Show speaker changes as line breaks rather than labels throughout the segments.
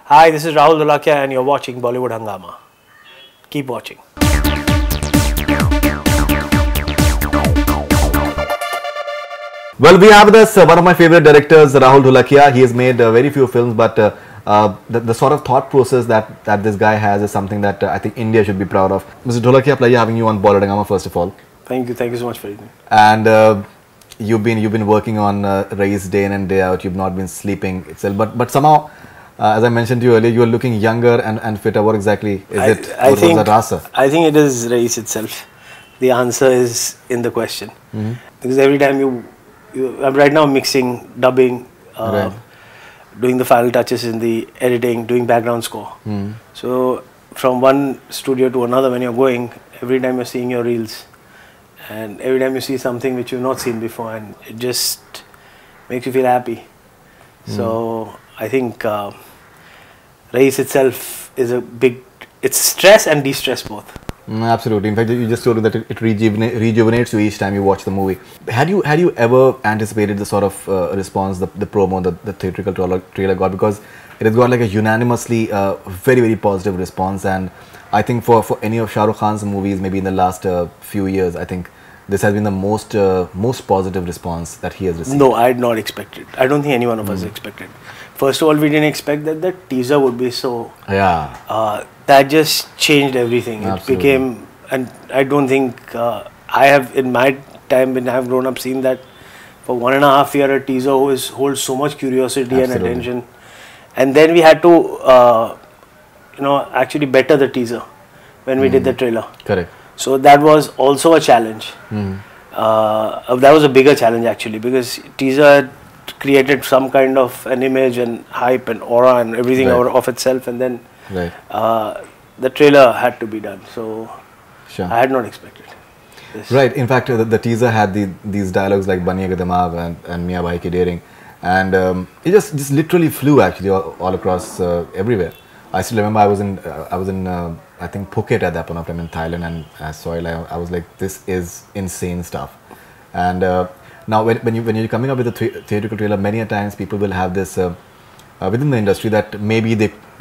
Hi, this is Rahul Dholakia and you're watching Bollywood Hungama. Keep watching.
Well, we have this one of my favorite directors, Rahul Dholakia. He has made very few films, but the sort of thought process that this guy has is something that I think India should be proud of. Mr. Dholakia, pleasure having you on Bollywood Hungama first of all.
Thank you so much for it.
And you've been working on Raees day in and day out. You've not been sleeping itself, but somehow, as I mentioned to you earlier, you're looking younger and fitter. What exactly is it?
I think it is Raees itself. The answer is in the question. Because every time I'm right now mixing, dubbing, doing the final touches in the editing, doing background score. So from one studio to another, when you're going, every time you're seeing your reels, and every time you see something which you've not seen before, and it just makes you feel happy. So I think Raees itself is it's stress and de-stress both.
Absolutely. In fact, you just told me that it rejuvenates you each time you watch the movie. Had you ever anticipated the sort of response the promo, the theatrical trailer got? Because it has got like a unanimously very, very positive response, and I think for any of Shah Rukh Khan's movies, maybe in the last few years, I think this has been the most positive response that he has received.
No, I had not expected. I don't think any one of us expected. First of all, we didn't expect that the teaser would be so...
Yeah.
That just changed everything.
Absolutely.
It became... And I don't think I have, in my time when I have grown up, seen that for 1.5 years a teaser holds so much curiosity and attention. And then we had to, actually better the teaser when we did the trailer.
Correct.
So that was also a challenge. That was a bigger challenge actually, because teaser created some kind of an image and hype and aura and everything of itself, and then the trailer had to be done. So I had not expected this.
Right. In fact, the teaser had these dialogues like "Baniye Ka Dimag" and "Miyan Bhai Ki Daring," and it just literally flew actually all across everywhere. I still remember I was in I think Phuket at that point of time in Thailand, and I saw it. I was like, this is insane stuff. And now when you're coming up with a theatrical trailer, many a times people will have this within the industry that maybe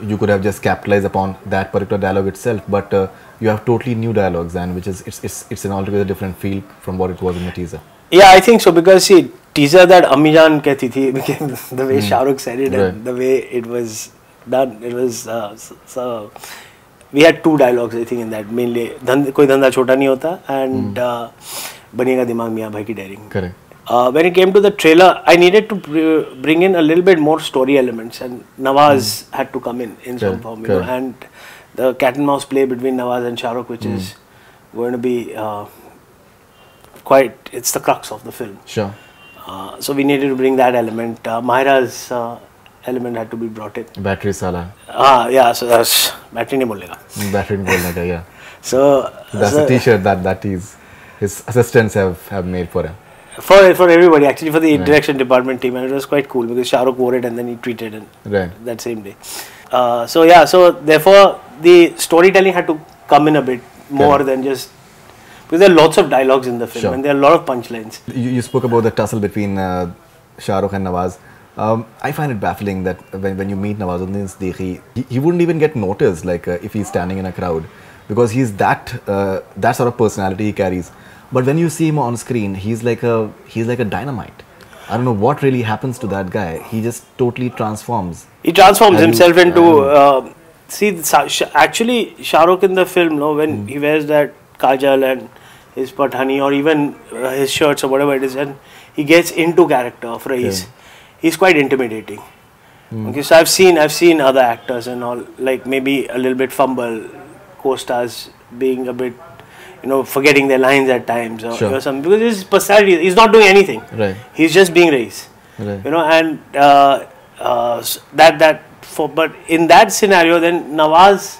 you could have just capitalized upon that particular dialogue itself, but you have totally new dialogues, and it's an altogether different feel from what it was in the teaser.
Yeah, I think so, because see, teaser that Ammi Jaan kehti thi became the way Shah Rukh said it, and the way it was done. It was so we had two dialogues, I think, in that, mainly koi dhanda chota nahi hota and Baniye Ka Dimag Miyan Bhai Ki Daring.
Correct.
When it came to the trailer, I needed to bring in a little bit more story elements, and Nawaz had to come in some form, and the cat and mouse play between Nawaz and Shah Rukh, which is going to be it's the crux of the film.
Sure.
So we needed to bring that element. Mahira's element had to be brought in.
Battery Sala.
Yeah, so that's battery nahi bolega.
Battery nahi bolne, yeah.
So
that's the t-shirt that his assistants have made for him.
For everybody, actually, for the direction department team, and it was quite cool because Shah Rukh wore it and then he tweeted it that same day. So therefore the storytelling had to come in a bit more than just, because there are lots of dialogues in the film and there are a lot of punchlines.
You spoke about the tussle between Shah Rukh and Nawaz. I find it baffling that when you meet Nawazuddin Siddiqui, he wouldn't even get noticed, like if he's standing in a crowd, because he's that sort of personality he carries. But when you see him on screen, he's like a dynamite. I don't know what really happens to that guy. He just totally transforms.
He transforms himself into. Actually, Shah Rukh in the film, when he wears that kajal and his pathani, or even his shirts or whatever it is, and he gets into character of Raees, he's quite intimidating. Okay, so I've seen other actors and all, like maybe a little bit fumble, co-stars being a bit, forgetting their lines at times or something, because his personality, he's not doing anything.
Right.
He's just being Raees. Right. And but in that scenario, then Nawaz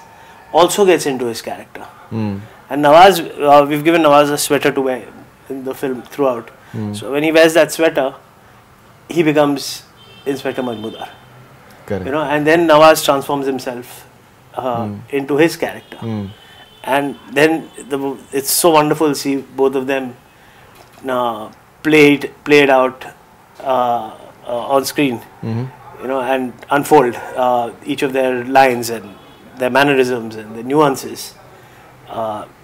also gets into his character. And Nawaz, we've given Nawaz a sweater to wear in the film throughout. So when he wears that sweater, he becomes Inspector Majmudar.
Correct.
And then Nawaz transforms himself into his character. And then it's so wonderful to see both of them played out on screen. and unfold each of their lines and their mannerisms and the nuances,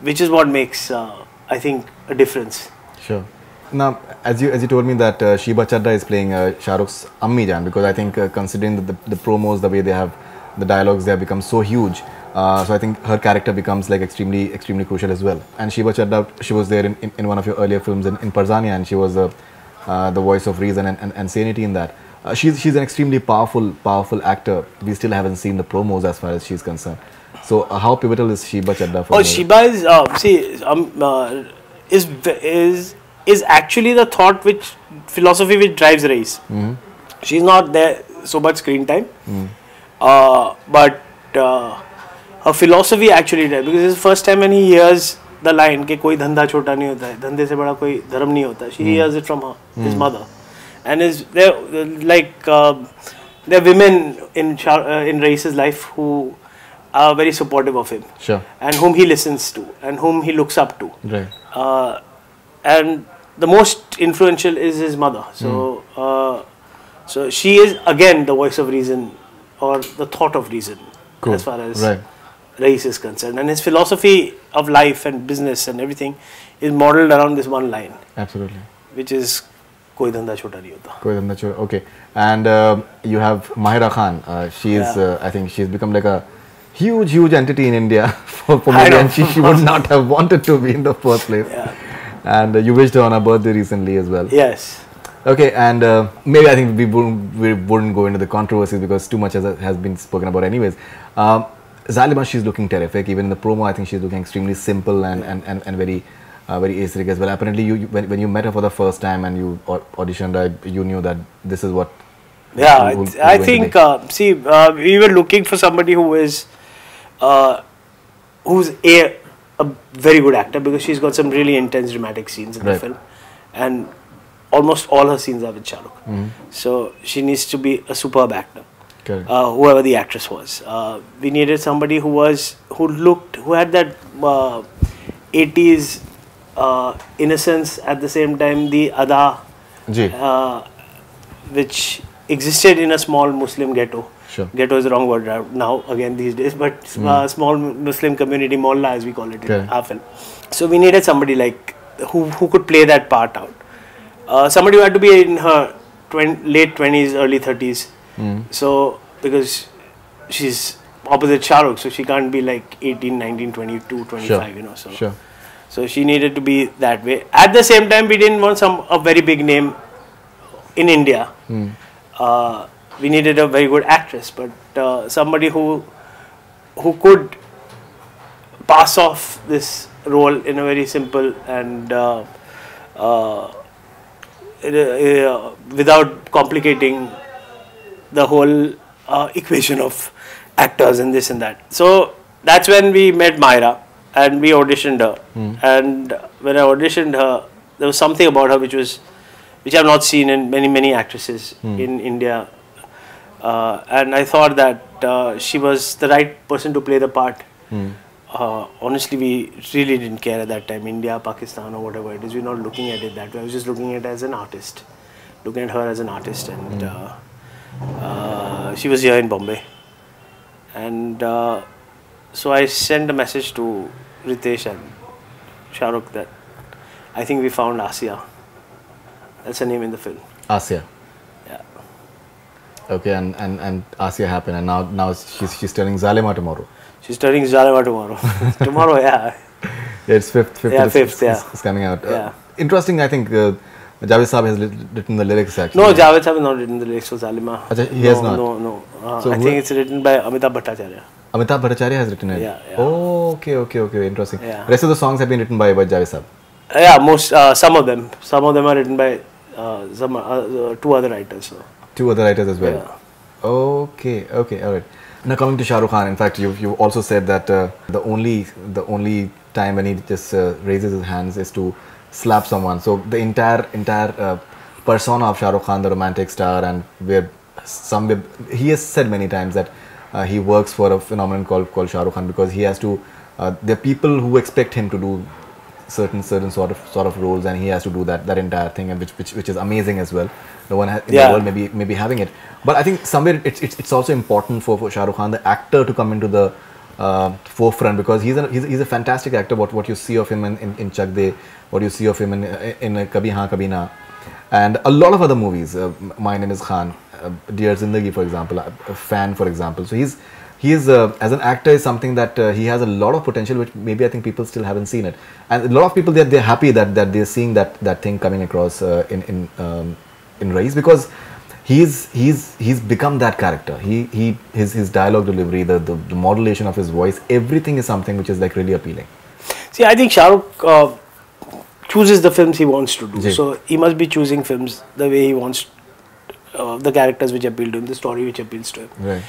which is what makes, I think, a difference.
Sure. Now, as you told me that Sheba Chadda is playing Shah Rukh's Ammi Jan, because I think considering the promos, the way they have the dialogues, they have become so huge. So I think her character becomes like extremely crucial as well. And Sheba Chadda, she was there in one of your earlier films in Parzania, and she was the voice of reason and sanity in that. She's an extremely powerful actor. We still haven't seen the promos as far as she's concerned. So how pivotal is Sheba Chadda for you?
Sheba is actually the philosophy which drives Raees. She's not there so much screen time, but her philosophy actually drives, because it's the first time when he hears the line कि कोई धंधा छोटा नहीं होता है, धंधे से बड़ा कोई धर्म नहीं होता. She hears it from his mother, and there are women in Raees's life who are very supportive of him,
sure,
and whom he listens to and whom he looks up to.
Right.
And the most influential is his mother. So, so she is again the voice of reason, or the thought of reason,
cool,
as far as
right.
Raees is concerned. And his philosophy of life and business and everything is modeled around this one line.
Absolutely.
Which is "Koi dhanda chota nahi hota."
Koi dhanda chota. Okay. And you have Mahira Khan. She is, I think, she's become like a huge entity in India for me, and she would not have wanted to be in the first place.
Yeah.
And you wished her on her birthday recently as well.
Yes.
Okay, and maybe I think we wouldn't go into the controversies because too much has been spoken about anyways. Zalima, she's looking terrific. Even in the promo, I think she's looking extremely simple and very aesthetic as well. Apparently, when you met her for the first time and you auditioned, you knew that this is what.
Yeah, I think. We were looking for somebody who's a very good actor, because she's got some really intense dramatic scenes in the film, and almost all her scenes are with Shah Rukh. So she needs to be a superb actor, whoever the actress was. We needed somebody who had that 80s innocence, at the same time the ada, which existed in a small Muslim ghetto.
Sure.
Ghetto is the wrong word now again these days, but small Muslim community, mohalla as we call it in our film. So we needed somebody like who could play that part out. Somebody who had to be in her late 20s, early 30s. So because she's opposite Shah Rukh, so she can't be like 18, 19, 22, 25,
Sure.
So she needed to be that way. At the same time, we didn't want a very big name in India. We needed a very good actress, but somebody who could pass off this role in a very simple and without complicating the whole equation of actors and this and that. So that's when we met Mahira and we auditioned her. And when I auditioned her, there was something about her which I've not seen in many actresses in India. And I thought that she was the right person to play the part. Honestly, we really didn't care at that time, India, Pakistan or whatever it is. We're not looking at it that way. I was just looking at it as an artist, looking at her as an artist. And she was here in Bombay. And so I sent a message to Ritesh and Shah Rukh that I think we found Asia. That's her name in the film.
Asia.
Yeah.
Okay, and Asia happened, and now she's turning Zalima tomorrow.
She's turning Zalima tomorrow. Tomorrow, yeah.
Yeah, it's 5th.
Yeah, 5th, yeah.
It's coming out.
Yeah.
Interesting, I think Javed Saab has written the lyrics actually.
No, Javed Saab has not written the lyrics for Zalima.
He has not?
No.
So
I think it's written by Amitabh Bhattacharya.
Amitabh Bhattacharya has written it?
Yeah.
Oh, okay. Interesting.
Yeah.
Rest of the songs have been written by Javed Saab?
Yeah, some of them. Some of them are written by two other writers. So.
Two other writers as well?
Yeah.
Okay, alright. Now coming to Shah Rukh Khan, in fact, you also said that the only time when he just raises his hands is to slap someone. So the entire persona of Shah Rukh Khan, the romantic star, and he has said many times that he works for a phenomenon called Shah Rukh Khan, because he has to. There are people who expect him to do certain sort of roles, and he has to do that entire thing, and which is amazing as well. No one in the world maybe having it. But I think somewhere it's also important for Shah Rukh Khan, the actor, to come into the forefront, because he's a fantastic actor. What you see of him in Chak De, what you see of him in Kabhi Haan Kabhi Na, and a lot of other movies. My Name is Khan, Dear Zindagi, for example, a Fan, for example. So he is as an actor is something that he has a lot of potential, which maybe I think people still haven't seen it. And a lot of people, they're happy that they're seeing that thing coming across in Raees, because he's become that character. His dialogue delivery, the modulation of his voice, everything is something which is like really appealing.
See, I think Shah Rukh chooses the films he wants to do. So he must be choosing films the way he wants, the characters which appeal to him, the story which appeals to him.
Right.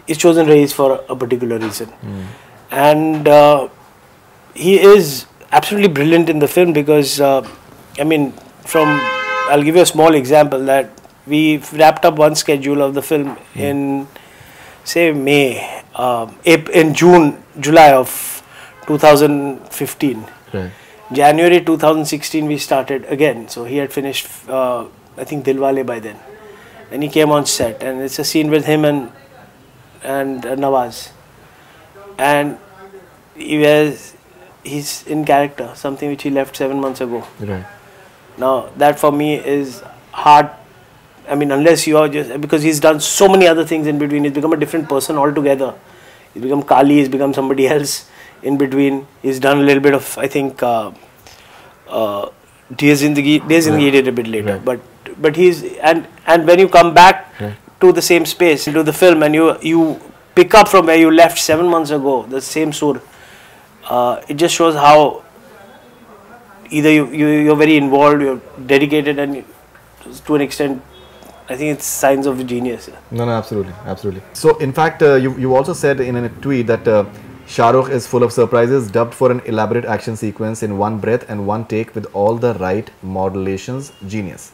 He's chosen Raees for a particular reason. And he is absolutely brilliant in the film, because, I mean, I'll give you a small example, that we wrapped up one schedule of the film in, say, July of 2015.
Right.
January 2016 we started again. So he had finished, I think, Dilwale by then. And he came on set, and it's a scene with him and Nawaz. And he's in character, something which he left 7 months ago.
Right.
Now, that for me is hard. I mean, unless you are just, because he's done so many other things in between. He's become a different person altogether. He's become Kali, he's become somebody else in between. He's done a little bit of, I think, Dear Zindagi he did a bit later.
Right.
But he's, and when you come back to the same space, into the film, and you pick up from where you left 7 months ago, the same sur, it just shows how either you're very involved, you're dedicated, and to an extent, I think it's signs of genius.
No, absolutely. So, in fact, you also said in a tweet that Shah Rukh is full of surprises, dubbed for an elaborate action sequence in one breath and one take with all the right modulations. Genius.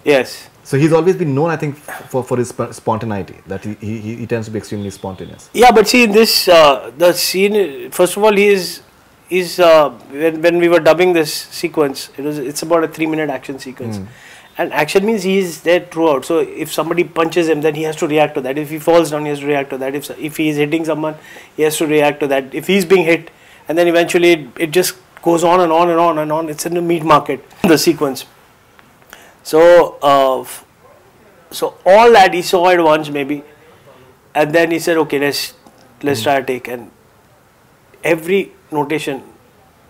Yes.
So he's always been known, I think, for his spontaneity. That he tends to be extremely spontaneous.
Yeah, but see, in this the scene, first of all, when we were dubbing this sequence, it's about a 3-minute action sequence. And action means he is there throughout. So if somebody punches him, then he has to react to that. If he falls down, he has to react to that. If he is hitting someone, he has to react to that. If he's being hit, and then eventually it just goes on and on and on and on. It's in the meat market, the sequence. So so all that he saw at once maybe, and then he said, okay, let's try a take, and every notation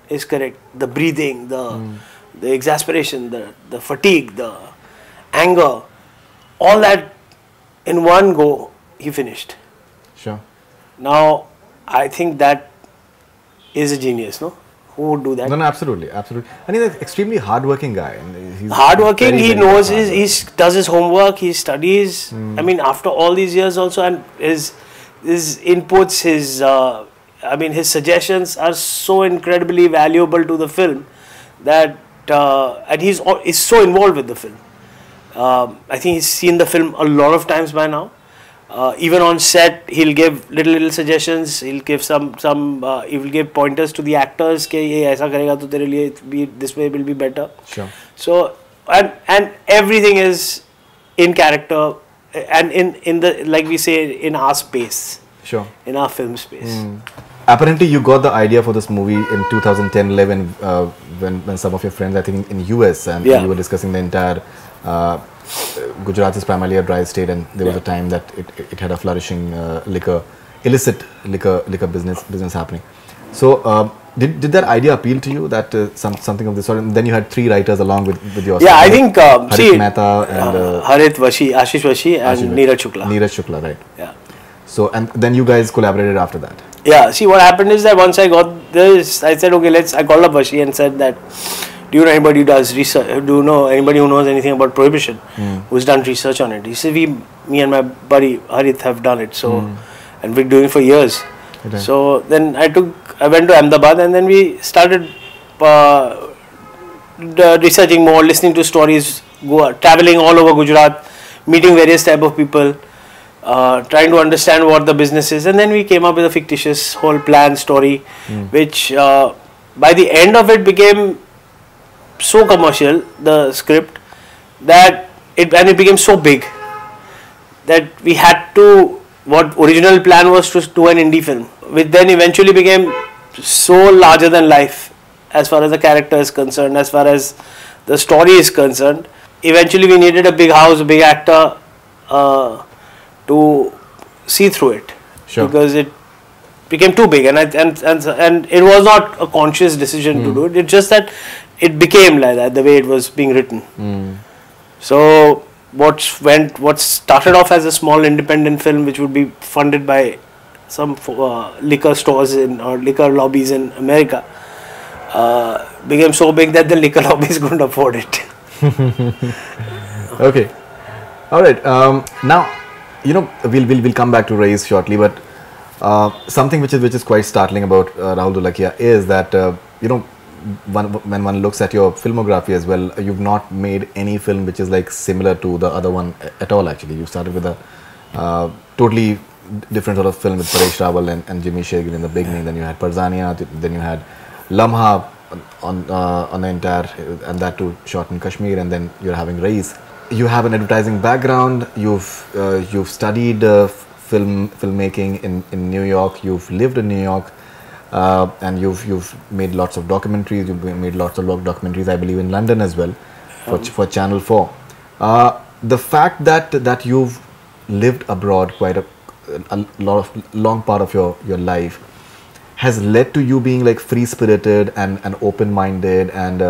is correct. The breathing, the exasperation, the fatigue, the anger, all that in one go he finished.
Sure.
Now, I think that is a genius, no? Who would do that?
No, absolutely. And he's an extremely hardworking guy. He's
hardworking, he knows, he does his homework, he studies. I mean, after all these years also, and his inputs, his suggestions are so incredibly valuable to the film that, and he's so involved with the film. I think he's seen the film a lot of times by now. Even on set, he'll give little suggestions. He'll give he will give pointers to the actors. Ke ye aisa karega to tere liye this way will be better.
Sure.
So and everything is in character and in the, like we say, in our space.
Sure.
In our film space.
Apparently, you got the idea for this movie in 2010-11 when some of your friends, I think, in US, and you were discussing the entire. Gujarat is primarily a dry state, and there was a time that it had a flourishing illicit liquor business happening. So, did that idea appeal to you, that something of this sort? And then you had 3 writers along with your.
Yeah, I think
Harit Mehta and
Ashish Vashi and Neeraj Shukla.
Neeraj Shukla, right?
Yeah.
So, and then you guys collaborated after that.
Yeah. See, what happened is that once I got this, I said, okay, I called up Vashi and said that, do you know anybody who does research? Do you know anybody who knows anything about prohibition? Who's done research on it? He said, me and my buddy Harith have done it. So, and we're doing it for years. Okay. So then I went to Ahmedabad, and then we started researching more, listening to stories, traveling all over Gujarat, meeting various type of people, trying to understand what the business is, and then we came up with a fictitious whole plan story, which by the end of it became so commercial, the script, that it became so big that we had to, what original plan was to do an indie film, which then eventually became so larger than life as far as the character is concerned, as far as the story is concerned. Eventually we needed a big house, a big actor to see through it.
Sure.
Because it became too big, and it was not a conscious decision to do it. It's just that it became like that, the way it was being written. So what started off as a small independent film, which would be funded by some liquor stores or liquor lobbies in America, became so big that the liquor lobbies couldn't afford it.
Okay, all right. Now, we'll come back to Raees shortly, but something which is quite startling about Rahul Dholakia is that when one looks at your filmography as well, you've not made any film which is like similar to the other one at all. Actually, you started with a totally different sort of film with Paresh Rawal and Jimmy Shekhar in the beginning. Then you had Parzania, then you had Lamha on the entire, and that too shot in Kashmir, and then you're having Raees. You have an advertising background. You've studied filmmaking in New York. You've lived in New York, and you've made lots of documentaries. You've made lots of documentaries, I believe, in London as well, for Channel 4. The fact that you've lived abroad quite a long part of your life has led to you being like free-spirited and open-minded and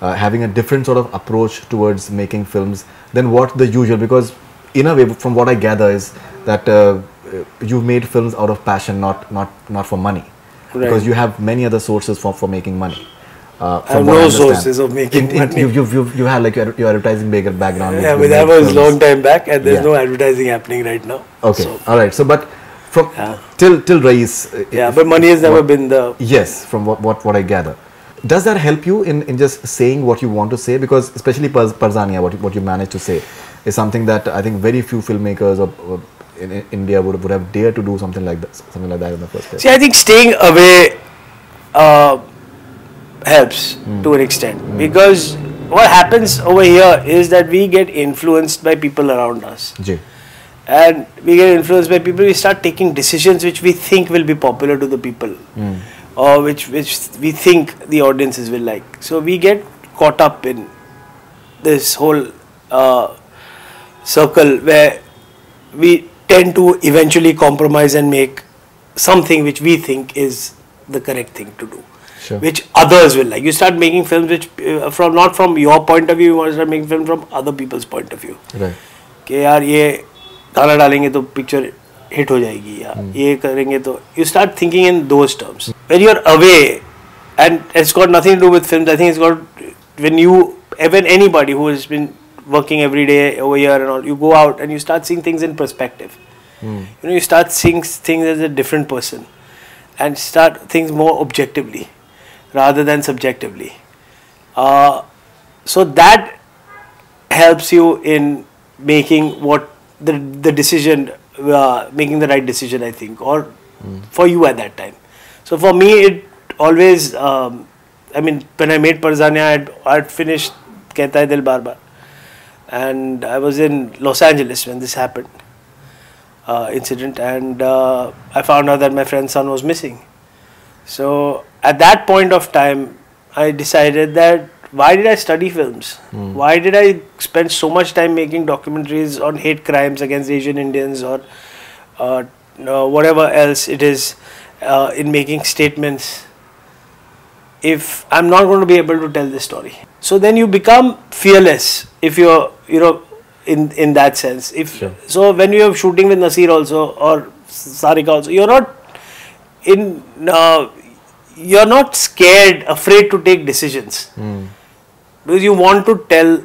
having a different sort of approach towards making films than what the usual, because in a way, from what I gather, is that you've made films out of passion, not for money. Right. Because you have many other sources for making money.
I have no sources of making money.
You have like your advertising background.
Yeah, but that was a long time back, and there's no advertising happening right now.
Okay, so, all right. So, but from till Raees.
But money has never been the.
Yes, from what I gather. Does that help you in just saying what you want to say? Because especially Parzania, what you managed to say, is something that I think very few filmmakers in India would have dared to do something like that in the first place.
See, I think staying away helps to an extent, because what happens over here is that we get influenced by people around us. And we get influenced by people, we start taking decisions which we think will be popular to the people, or which we think the audiences will like. So we get caught up in this whole circle where we tend to eventually compromise and make something which we think is the correct thing to do.
Sure.
Which others will like. You start making films which not from your point of view, you want to start making films from other people's point of view.
Right.
कि यार ये गाना डालेंगे तो picture hit हो जाएगी, या ये करेंगे तो you start thinking in those terms. When you're away, and it's got nothing to do with films, I think it's got, when anybody who has been working every day over here and all, you go out and you start seeing things in perspective. You start seeing things as a different person and start things more objectively rather than subjectively. So that helps you in making the decision, making the right decision, I think, or for you at that time. So for me, it always, when I made Parzania, I'd finished Kehta Hai Dil Baar Baar, and I was in Los Angeles when this happened, incident, and I found out that my friend's son was missing. So at that point of time, I decided that why did I study films? Why did I spend so much time making documentaries on hate crimes against Asian Indians or whatever else it is, in making statements, if I'm not going to be able to tell this story? So then you become fearless if you're, in that sense.
Sure.
So when you're shooting with Nasir also or Sarika also, you're not scared, afraid to take decisions. Because you want to tell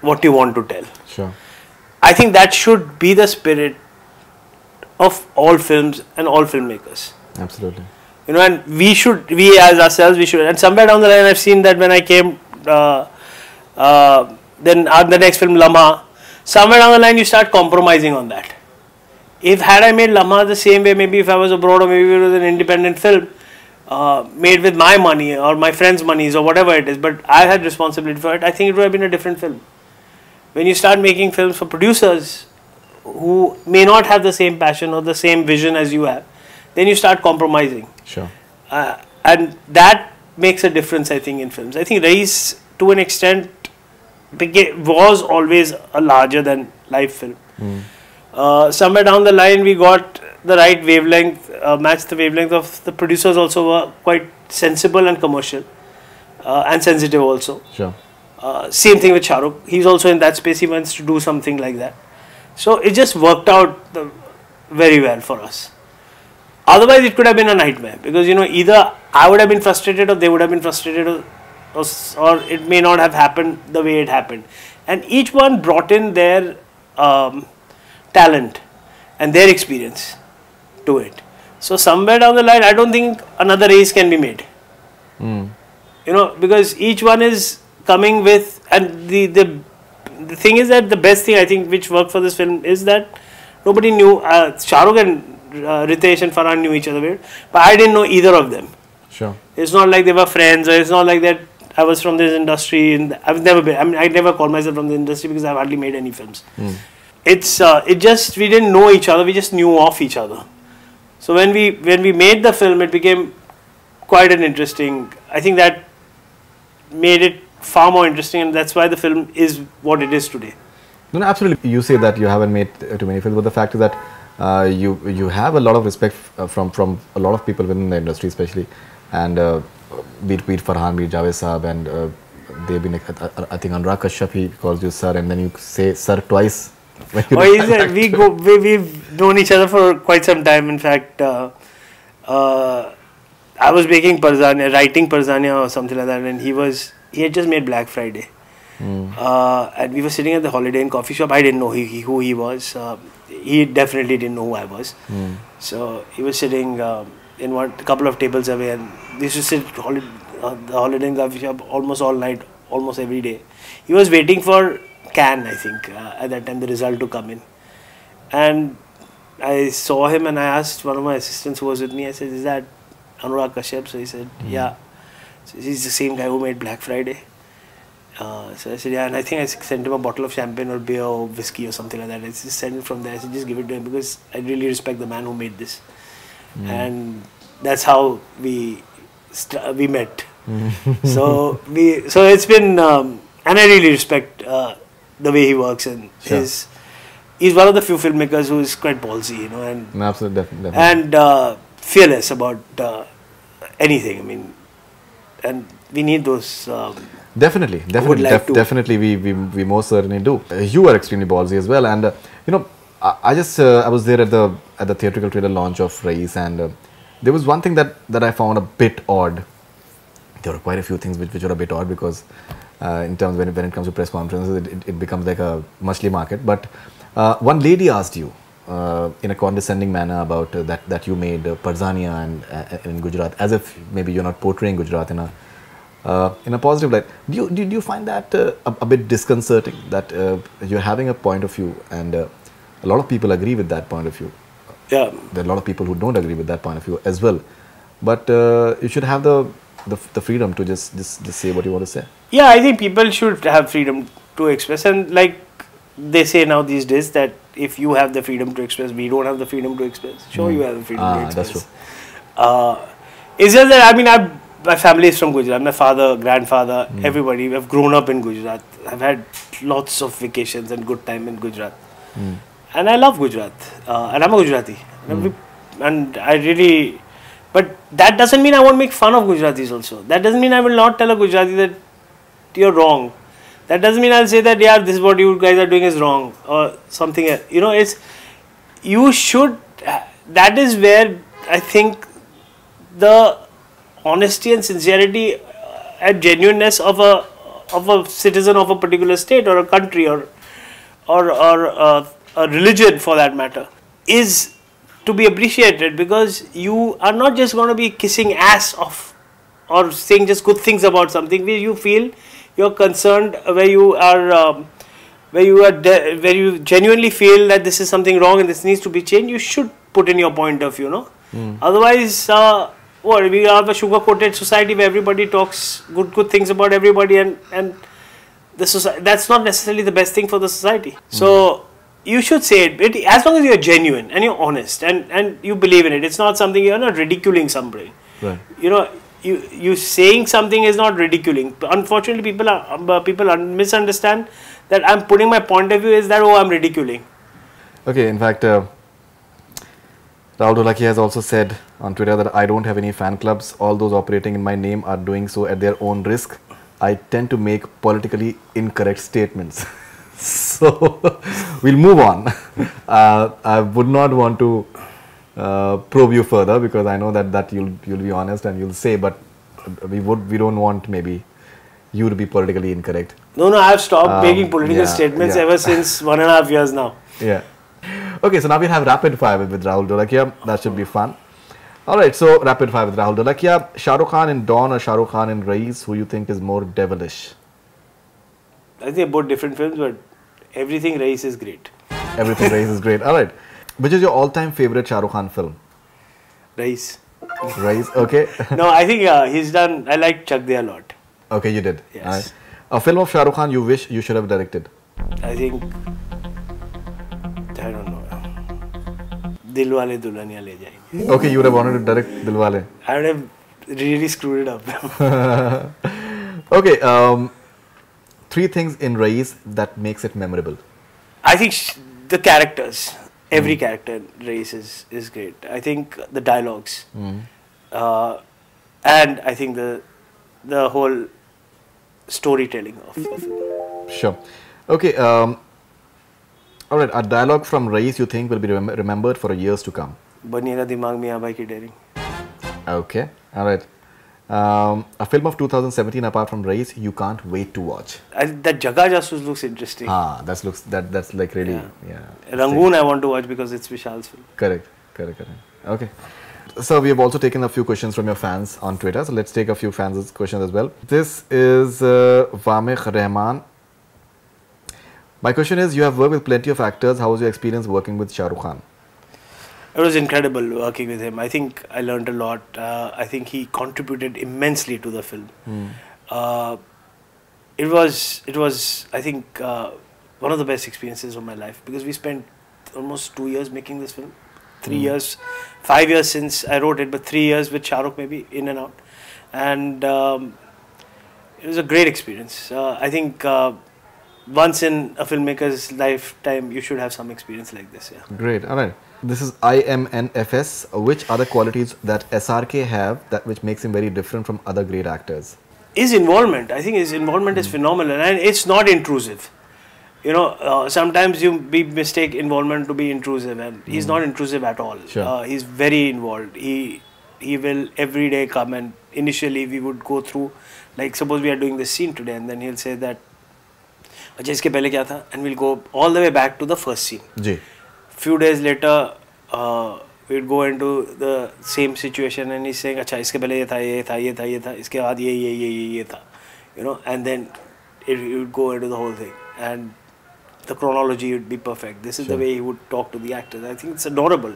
what you want to tell.
Sure.
I think that should be the spirit of all films and all filmmakers.
Absolutely.
And we as ourselves, and somewhere down the line I've seen that when I came, then the next film, Lamha, somewhere down the line you start compromising on that. Had I made Lamha the same way, maybe if I was abroad or maybe it was an independent film, made with my money or my friends' monies or whatever it is, but I had responsibility for it, I think it would have been a different film. When you start making films for producers who may not have the same passion or the same vision as you have, then you start compromising.
Sure.
And that makes a difference, I think, in films. I think Raees, to an extent, was always a larger than life film. Somewhere down the line, we got the right wavelength, matched the wavelength of the producers. Also were quite sensible and commercial, and sensitive also.
Sure.
Same thing with Shah Rukh. He's also in that space. He wants to do something like that. So it just worked out very well for us. Otherwise, it could have been a nightmare, because either I would have been frustrated or they would have been frustrated, or it may not have happened the way it happened. And each one brought in their talent and their experience to it. So somewhere down the line, I don't think another Raees can be made. Because each one is coming with, and the thing is that the best thing I think which worked for this film is that nobody knew. Shah Rukh and Ritesh and Farhan knew each other, but I didn't know either of them.
Sure.
It's not like they were friends, or it's not like that I was from this industry, and I've never been. I mean, I never called myself from the industry because I've hardly made any films. It just, we didn't know each other. We just knew of each other. So when we made the film, it became quite an interesting. I think that made it far more interesting, and that's why the film is what it is today.
No, absolutely. You say that you haven't made too many films, but the fact is that you have a lot of respect from a lot of people within the industry, especially, and be it Farhan, be it Javed Saab, and they've been, I think Anurag Kashyap, he calls you sir, and then you say sir twice.
We've known each other for quite some time. In fact, I was writing Parzania or something like that, and he had just made Black Friday. And we were sitting at the Holiday Inn coffee shop. I didn't know who he was. He definitely didn't know who I was. So he was sitting in a couple of tables away, and we used to sit the Holiday Inn coffee shop almost all night, almost every day. He was waiting for Can, I think, at that time, the result to come in. And I saw him, and I asked one of my assistants who was with me, I said, "Is that Anurag Kashyap?" So he said, "Yeah." So he's the same guy who made Black Friday. So I said, "Yeah," and I think I sent him a bottle of champagne or beer or whiskey or something like that. I just sent it from there. I said, "Just give it to him, because I really respect the man who made this." And that's how we met. So it's been, and I really respect the way he works, and he's one of the few filmmakers who is quite ballsy, and
absolutely, definitely.
And fearless about anything. I mean, and we need those.
Definitely, we most certainly do. You are extremely ballsy as well, and I was there at the theatrical trailer launch of Raees, and there was one thing that I found a bit odd. There were quite a few things which are a bit odd, because in terms when it comes to press conferences, it becomes like a machli market. But one lady asked you in a condescending manner about that you made Parzania and in Gujarat, as if maybe you're not portraying Gujarat in a positive light. Do you find that a bit disconcerting, that you're having a point of view, and a lot of people agree with that point of view?
Yeah.
There are a lot of people who don't agree with that point of view as well. But you should have the freedom to just say what you want to say.
Yeah, I think people should have freedom to express, and like they say now these days that if you have the freedom to express, we don't have the freedom to express. Sure, you have the freedom to express.
That's true.
It's just that, I mean, my family is from Gujarat. My father, grandfather, everybody. We've grown up in Gujarat. I've had lots of vacations and good time in Gujarat. And I love Gujarat. And I'm a Gujarati. And I really... But that doesn't mean I won't make fun of Gujaratis also. That doesn't mean I will not tell a Gujarati that you're wrong. That doesn't mean I'll say that, yeah, this is what you guys are doing is wrong, or something else. You should... That is where I think the honesty and sincerity and genuineness of a citizen of a particular state or a country or a religion, for that matter, is to be appreciated, because you are not just going to be kissing ass off or saying just good things about something where you feel you're concerned, where you genuinely feel that this is something wrong and this needs to be changed. You should put in your point of view, no? Otherwise, what, we have a sugar-coated society where everybody talks good things about everybody, and the society, that's not necessarily the best thing for the society. So you should say it as long as you're genuine and you're honest and you believe in it. It's not something, you're not ridiculing somebody.
Right.
You know, you saying something is not ridiculing. Unfortunately, people misunderstand that I'm putting my point of view is that, oh, I'm ridiculing.
Okay, in fact, Rahul Dholakia has also said on Twitter that I don't have any fan clubs. All those operating in my name are doing so at their own risk. I tend to make politically incorrect statements. So we'll move on. I would not want to probe you further because I know that you'll be honest and you'll say, but we don't want maybe you to be politically incorrect.
No, I've stopped making political statements ever since 1.5 years now.
Yeah. Okay, so now we'll have rapid fire with Rahul Dholakia. That should be fun. Alright, so rapid fire with Rahul Dholakia. Shah Rukh Khan in Dawn or Shah Rukh Khan in Raees, who you think is more devilish?
I think both different films, but everything Raees is great.
Everything Raees is great. Alright. Which is your all-time favorite Shah Rukh Khan film?
Raees.
Raees, okay.
No, I think he's done, I like Chak De a lot.
Okay, you did.
Yes.
Right. A film of Shah Rukh Khan you wish you should have directed?
I think, I don't know. Dilwale Dulhania Le Jayenge.
Okay, you would have wanted to direct Dilwale.
I would have really screwed it up.
Okay, 3 things in Raees that makes it memorable.
I think the characters, every character in Raees is great. I think the dialogues, and I think the whole storytelling of the film.
Sure. Okay, alright, a dialogue from Raees you think will be remembered for years to come?
Baniyega dimag mein bhai ki daring.
Okay, alright. A film of 2017 apart from Raees you can't wait to watch?
That Jaga Jasoos looks interesting.
That's like really, yeah.
Rangoon I want to watch because it's Vishal's film.
Correct. Okay. So we have also taken a few questions from your fans on Twitter. So let's take a few fans' questions as well. This is Vamekh Rahman. My question is, you have worked with plenty of actors. How was your experience working with Shah Rukh Khan?
It was incredible working with him. I think I learned a lot. I think he contributed immensely to the film. It was I think one of the best experiences of my life because we spent almost 2 years making this film. 3 years, 5 years since I wrote it, but 3 years with Shah Rukh maybe in and out. And it was a great experience. I think once in a filmmaker's lifetime, you should have some experience like this. Yeah.
Great. All right. This is IMNFS. Which other qualities that SRK have which makes him very different from other great actors?
His involvement. I think his involvement is phenomenal, and it's not intrusive. You know, sometimes you mistake involvement to be intrusive, and he's not intrusive at all.
Sure.
He's very involved. He will every day come, and initially we would go through, like suppose we are doing this scene today, and then he'll say that, "Ajay, iske pehle kya tha?" And we'll go all the way back to the first scene.
Ji.
Few days later, we'd go into the same situation, and he's saying, "Acha, iske pehle ye tha, ye tha, ye tha, ye tha, iske baad ye tha," you know, and then it would go into the whole thing, and the chronology would be perfect. This is the way he would talk to the actors. I think it's adorable.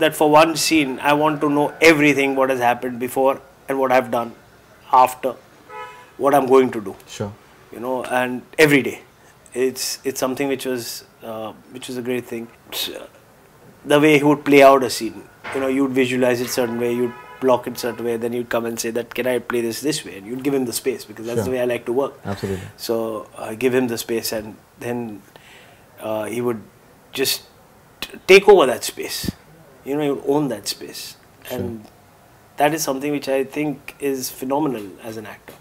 That for one scene, I want to know everything what has happened before and what I've done after, what I'm going to do.
Sure.
You know, and every day, it's something which was a great thing. The way he would play out a scene, you know, you'd visualize it certain way, you'd block it certain way, then you'd come and say that, can I play this way? And you'd give him the space because that's the way I like to work.
Absolutely.
So I give him the space, and then he would just take over that space. You know, he would own that space. And that is something which I think is phenomenal as an actor.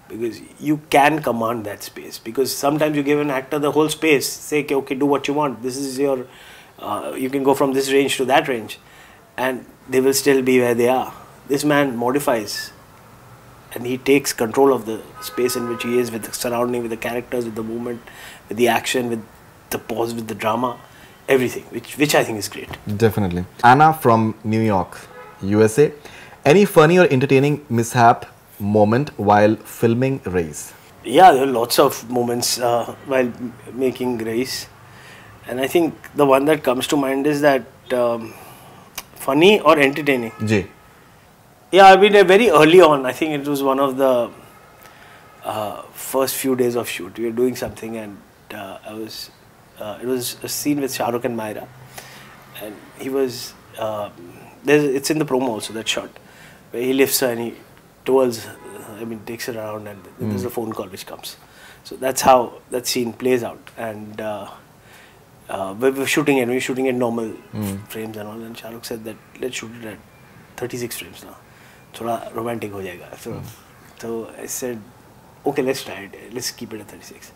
Because you can command that space. Because sometimes you give an actor the whole space, say, okay, do what you want. This is your, you can go from this range to that range. And they will still be where they are. This man modifies, and he takes control of the space in which he is, with the surrounding, with the characters, with the movement, with the action, with the pause, with the drama, everything, which I think is great.
Definitely. Anna from New York, USA. Any funny or entertaining mishap moment while filming Raees?
Yeah, there are lots of moments while making Raees, and I think the one that comes to mind is that Funny or entertaining?
Ji.
Yeah, I mean, very early on, I think it was one of the first few days of shoot. We were doing something and it was a scene with Shah Rukh and Mahira. And he was, it's in the promo also, that shot, where he lifts her and he takes her around and there's a phone call which comes. So that's how that scene plays out. And we're shooting it normal frames and all. And Shah Rukh said that let's shoot it at 36 frames now. Thoda romantic ho jayega. So I said, okay, let's try it. Let's keep it at 36.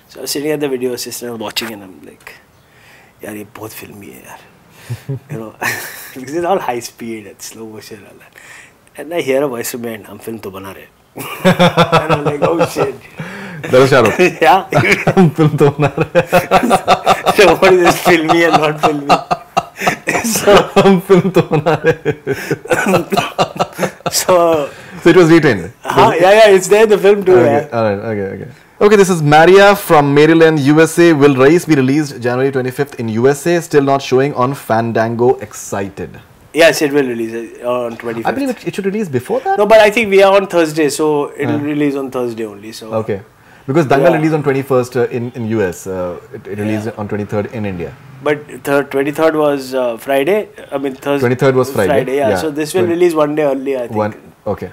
So I was sitting at the video assistant watching and I'm like, yaar, ye bahut filmy hai yaar. You know, because it's all high speed and slow motion and all that. And I hear a voice from behind, hum film to bana rahe. And I'm like, oh shit.
That was Shah Rukh.
Yeah.
Hum film to bana rahe.
So what is this, filmy and not filmy?
Hum film to bana rahe.
So
it was retained.
Yeah, it's there in the film too.
Okay,
Yeah.
Alright, okay. Okay, this is Maria from Maryland, USA. Will Raees be released January 25th in USA? Still not showing on Fandango. Excited.
Yes, it will release on 25th.
I believe it should release before that.
No, but I think we are on Thursday, so it will release on Thursday only. So
okay, because Dangal released on 21st in US. It released on 23rd in India.
But 23rd was Friday. I mean Thursday.
23rd was Friday.
Yeah. So this will release one day early, I think.
Okay.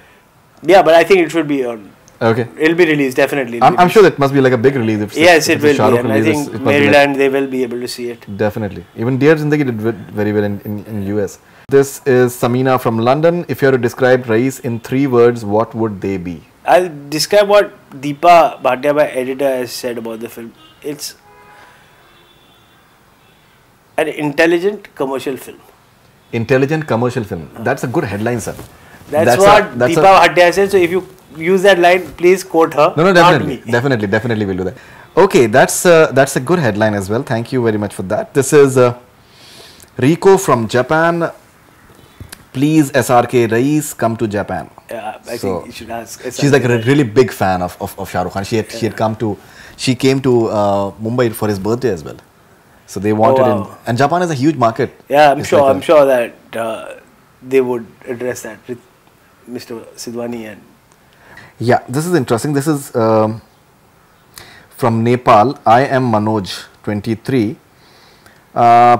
Yeah, but I think it should be on.
Okay.
It'll be released definitely.
I'm sure that must be like a big release. If
yes,
if
it will be. And I
release,
think Maryland they will be able to see it.
Definitely. Even Dear Zindagi did very well in US. This is Samina from London. If you had to describe Raees in 3 words, what would they be?
I'll describe what Deepa Bhatia, my editor, has said about the film. It's an intelligent commercial film.
Intelligent commercial film. That's a good headline, sir.
That's what Deepa Bhatia said. So if you use that line, please quote her.
No, definitely we'll do that. Okay, that's a good headline as well. Thank you very much for that. This is Rico from Japan. Please, SRK Raees, come to Japan.
Yeah, I think you should ask. SRK.
She's like a really big fan of Shah Rukh Khan. She came to Mumbai for his birthday as well. So they wanted him. And Japan is a huge market.
Yeah, I'm sure that they would address that with Mr. Sidwani and.
Yeah, this is interesting. This is from Nepal. I am Manoj, 23.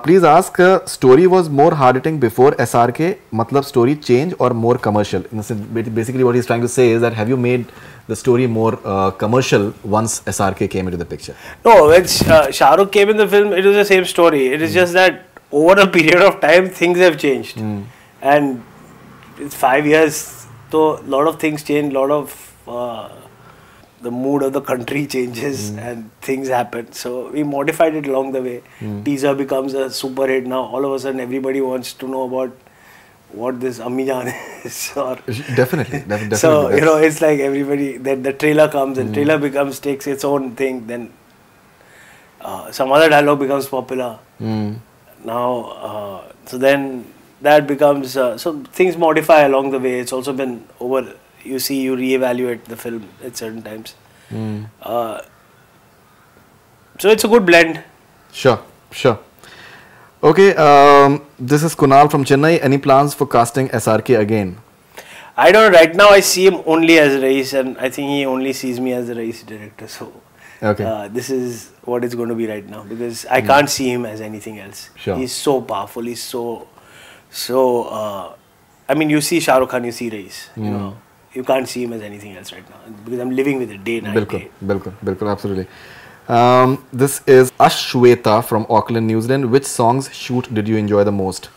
Please ask, story was more hard-hitting before SRK, matlab story change or more commercial? Basically what he's trying to say is that have you made the story more commercial once SRK came into the picture?
No, when Shah Rukh came in the film, it was the same story. It is just that over a period of time, things have changed. And it's 5 years, so a lot of things change, a lot of the mood of the country changes and things happen. So we modified it along the way. Teaser becomes a super hit now. All of a sudden, everybody wants to know about what this Ammi Jaan is.
Definitely.
So, you know, it's like everybody, then the trailer comes and trailer takes its own thing. Then some other dialogue becomes popular. Now, so then that becomes, so things modify along the way. It's also been over. You see, you re-evaluate the film at certain times. So it's a good blend.
Sure. Okay, this is Kunal from Chennai. Any plans for casting SRK again?
I don't know. Right now, I see him only as Raees, and I think he only sees me as the Raees director. So this is what it's going to be right now, because I can't see him as anything else.
Sure.
He's so powerful. He's so. I mean, you see Shah Rukh Khan, you see Raees. You know. You can't see him as anything else right now, because I'm living with it day and night. Bilkul,
absolutely. This is Ashweta from Auckland, New Zealand. Which songs shoot did you enjoy the most?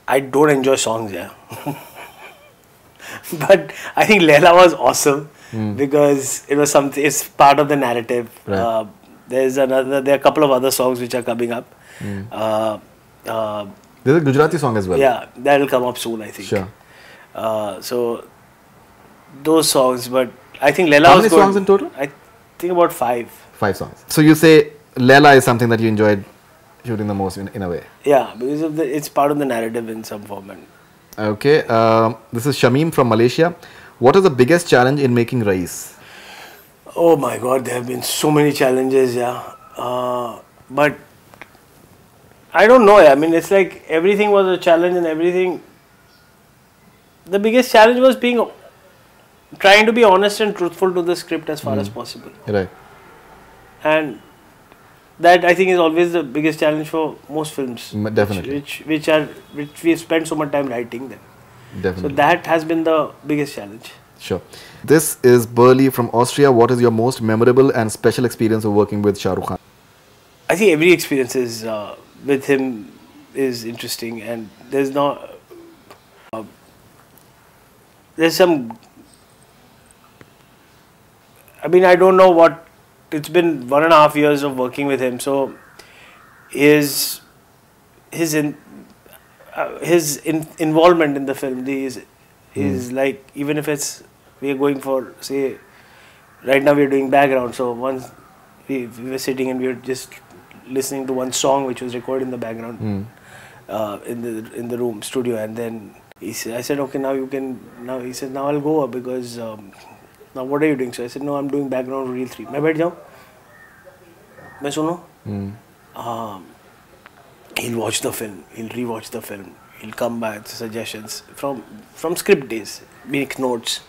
I don't enjoy songs, but I think Leela was awesome because it was something. It's part of the narrative.
Right.
There are a couple of other songs which are coming up.
There's a Gujarati song as well.
Yeah, that will come up soon, I think.
Sure.
So those songs, but I think Leela
How
was
many
good.
songs in total?
I think about 5.
5 songs. So you say Leela is something that you enjoyed shooting the most in a way?
Yeah, because of it's part of the narrative in some form.
Okay. This is Shamim from Malaysia. What is the biggest challenge in making Raees?
Oh my God, there have been so many challenges, but I don't know. I mean, it's like everything was a challenge and everything. The biggest challenge was trying to be honest and truthful to the script as far as possible.
Right.
And that I think is always the biggest challenge for most films.
Definitely.
Which we have spent so much time writing them.
Definitely.
So that has been the biggest challenge.
Sure. This is Burley from Austria. What is your most memorable and special experience of working with Shah Rukh Khan?
I think every experience with him is interesting, and there's some. I mean, I don't know what. It's been 1.5 years of working with him, so his involvement in the film is like, even if we are going for, say, right now we are doing background, so once we were sitting and we were just listening to one song which was recorded in the background in the room studio, and then I said, okay, now you can. Now he said, now I'll go because now what are you doing? So I said, no, I'm doing background reel 3. मैं बैठ जाऊँ, मैं सुनूँ. He'll watch the film, he'll rewatch the film, he'll come back with suggestions from script days, make notes,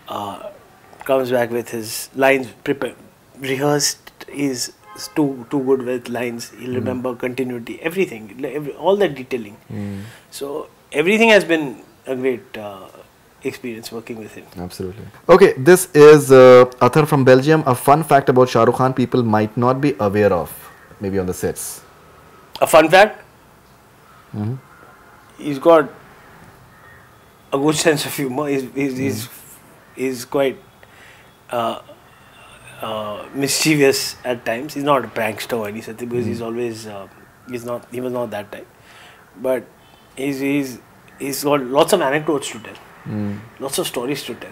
comes back with his lines prepared, rehearsed. Is too good with lines. He'll remember continuity, everything, all that detailing. So everything has been a great experience working with him.
Absolutely. Okay, this is Athar from Belgium. A fun fact about Shah Rukh Khan people might not be aware of, maybe on the sets.
A fun fact? He's got a good sense of humor. He's quite mischievous at times. He's not a prankster or anything because he's always he was not that type. But he's got lots of anecdotes to tell, lots of stories to tell.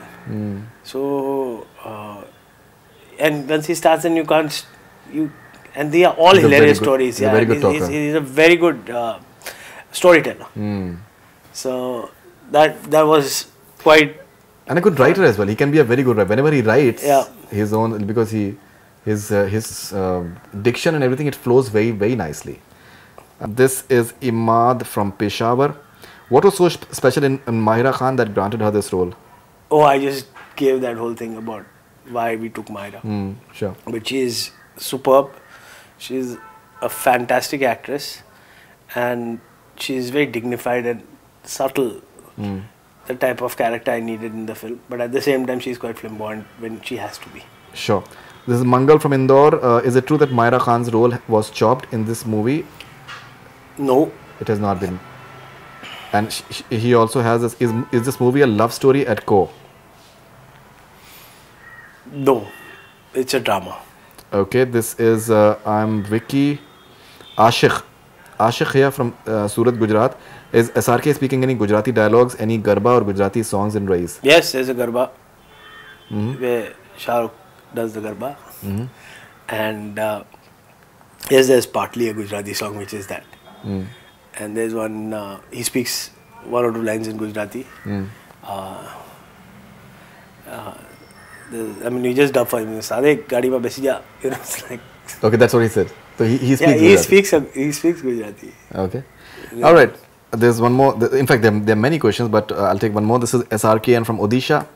So and once he starts, and and they are all hilarious stories.
Yeah,
he's a very good storyteller. So that was quite.
And a good writer as well. He can be a very good writer. Whenever he writes his own, because his diction and everything, it flows very, very nicely. This is Imad from Peshawar. What was so special in Mahira Khan that granted her this role?
Oh, I just gave that whole thing about why we took Mahira.
Sure.
But she is superb. She's a fantastic actress, and she is very dignified and subtle. The type of character I needed in the film, but at the same time she's quite flamboyant when she has to be.
Sure. This is Mangal from Indore. Is it true that Mahira Khan's role was chopped in this movie?
No.
It has not been. And he also has this, is this movie a love story at core?
No. It's a drama.
Okay, this is, I'm Vicky Ashik. Ashik here from Surat, Gujarat. Is SRK speaking any Gujarati dialogues, any Garba or Gujarati songs in Raees?
Yes, there's a Garba where Shah Rukh does the Garba. And yes, there's partly a Gujarati song which is that. And there's one, he speaks 1 or 2 lines in Gujarati. I mean, we just dub for him. Sade gaadi mein besi ja. You know, it's like.
Okay, that's what he said. So he speaks
Gujarati. He speaks Gujarati.
Okay. All right. There's one more. In fact, there are many questions, but I'll take one more. This is SRK and from Odisha.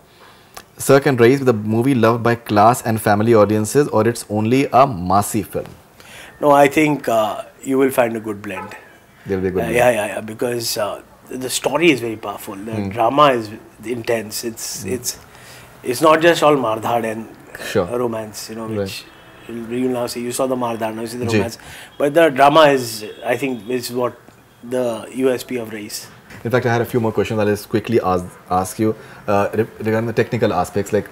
Sir, can Raees be the movie loved by class and family audiences, or it's only a massy film?
No, I think you will find a good blend.
There will be a good blend.
Yeah. Because the story is very powerful. The drama is intense. It's not just all mardhad and romance, you know, which you now see. You saw the mardhad, now you see the romance. But the drama is, I think, is what the USP of Raees.
In fact, I had a few more questions. I'll just quickly ask you regarding the technical aspects. Like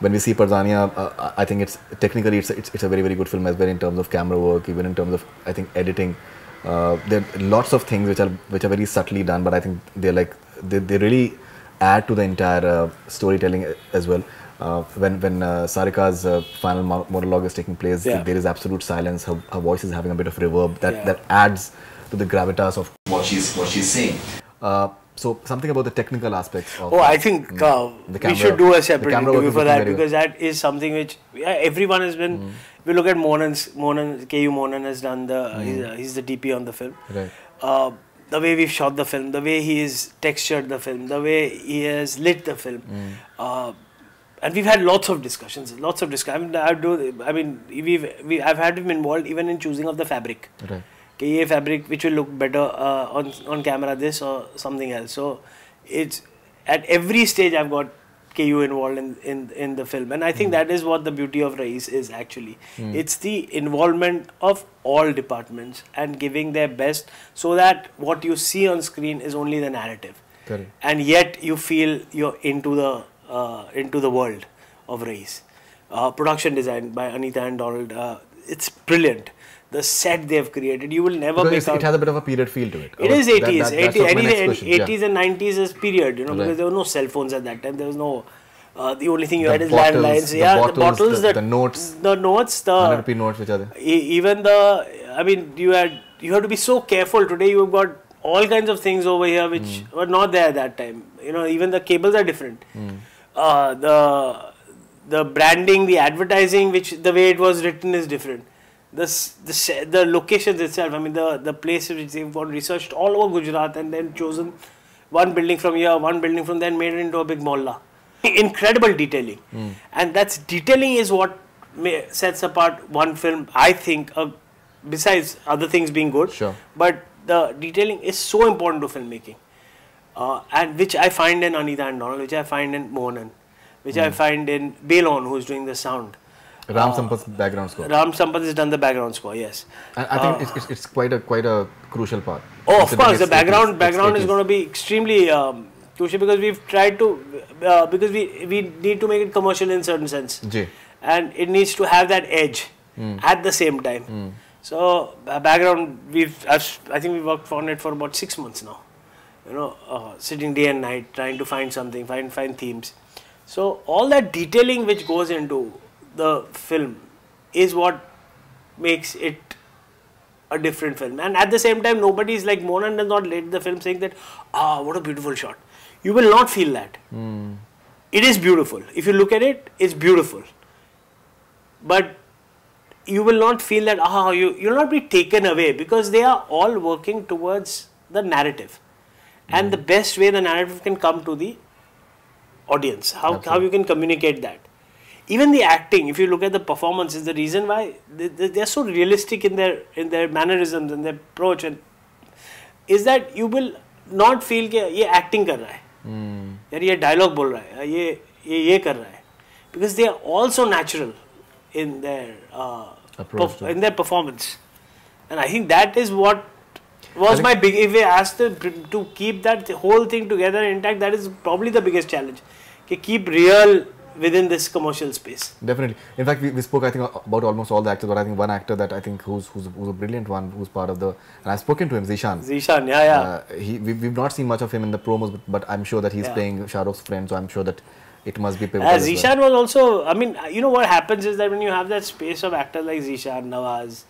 when we see Parzania, I think it's technically it's a very, very good film as well in terms of camera work, even in terms of, I think, editing. There are lots of things which are very subtly done, but I think they really add to the entire storytelling as well. When Sarika's final monologue is taking place, there is absolute silence. Her voice is having a bit of reverb that adds to the gravitas of what she's saying. So something about the technical aspects of.
Oh, I think we should do a separate interview for that, because that is something which everyone has been. If you look at KU Monan has done he's the DP on the film.
Right.
The way we've shot the film, the way he has textured the film, the way he has lit the film. And we've had lots of discussions. I mean, I've had him involved even in choosing of the fabric.
Right.
Ye fabric which will look better on camera, this or something else. So it's at every stage I've got KU involved in the film, and I think that is what the beauty of Raees is actually. It's the involvement of all departments and giving their best, so that what you see on screen is only the narrative.
Correct.
And yet you feel you're into the world of Raees. Production design by Anita and Donald, it's brilliant. The set they've created, you will never
because it has a bit of a period feel to it.
It is 80s. 80s and 90s is period, because there were no cell phones at that time. There was no. The only thing you had is landlines. The bottles, the notes. The notes, the
100 rupee notes, which are there.
Even the. I mean, you have to be so careful. Today you've got all kinds of things over here which were not there at that time. Even the cables are different. The branding, the advertising, the way it was written is different. The locations itself, I mean the places which they've got researched all over Gujarat and then chosen one building from here, one building from there, and made it into a big mohalla. Incredible detailing. And that's detailing is what sets apart one film, I think, besides other things being good.
Sure.
But the detailing is so important to filmmaking, and which I find in Anita and Donald, which I find in Mohanan, which I find in Belon, who's doing the sound.
Ram Sampath's background score.
Ram Sampath has done the background score, yes.
And I think it's quite a crucial part.
Oh, of course, the background is going to be extremely crucial, because we've tried to because we need to make it commercial in certain sense, and it needs to have that edge at the same time. So background, I think we worked on it for about 6 months now. Sitting day and night trying to find something, find themes. So all that detailing which goes into the film is what makes it a different film. And at the same time, nobody is like, Monan does not let the film saying that, what a beautiful shot. You will not feel that. It is beautiful. If you look at it, it's beautiful. But you will not feel that, you will not be taken away, because they are all working towards the narrative. And the best way the narrative can come to the audience, how you can communicate that. Even the acting, if you look at the performance, is the reason why they are so realistic in their mannerisms and their approach, and is that you will not feel that ये acting कर रहा है, यार ये dialogue बोल रहा है, ये कर रहा है, because they are also natural in their in their performance, and I think that is what was my big. If we asked to keep that whole thing together intact, that is probably the biggest challenge. To keep real within this commercial space.
Definitely. In fact, we spoke, I think, about almost all the actors, but I think one actor that I think who's a brilliant one, who's part of the, and I've spoken to him, Zishan.
Zishan, yeah.
We've not seen much of him in the promos, but I'm sure that he's playing Shah Rukh's friend, so I'm sure that it must be pivotal.
Zishan was also, I mean, what happens is that when you have that space of actors like Zishan, Nawaz,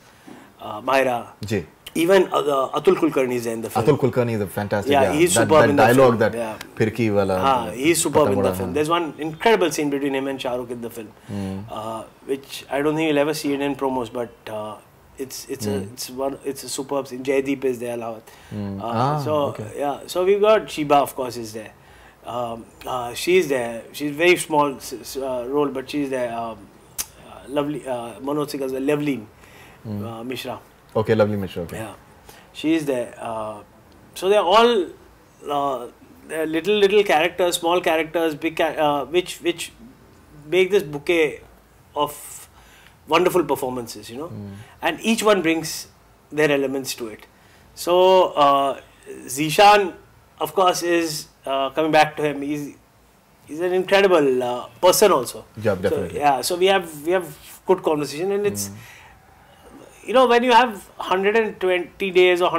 Mahira, even Atul Kulkarni is there in the film.
Atul Kulkarni is a fantastic.
Yeah, he's superb in the film.
That dialogue, that Pirki wala.
He's superb in the film. There's one incredible scene between him and Shah Rukh in the film, which I don't think you'll ever see it in promos, but it's a superb scene. Jaideep is there, so we've got Shiba, of course, is there. She's there. She's very small role, but she's there. Lovely, Manoj Singh as well. Loveleen Mishra.
Okay, Lovely Mishra. Okay.
Yeah, she is there. So they're all they're little characters, small characters, big which make this bouquet of wonderful performances, and each one brings their elements to it. So Zishan, of course, is coming back to him. He's an incredible person also.
Yeah, definitely.
So we have good conversation, and it's when you have 120 days or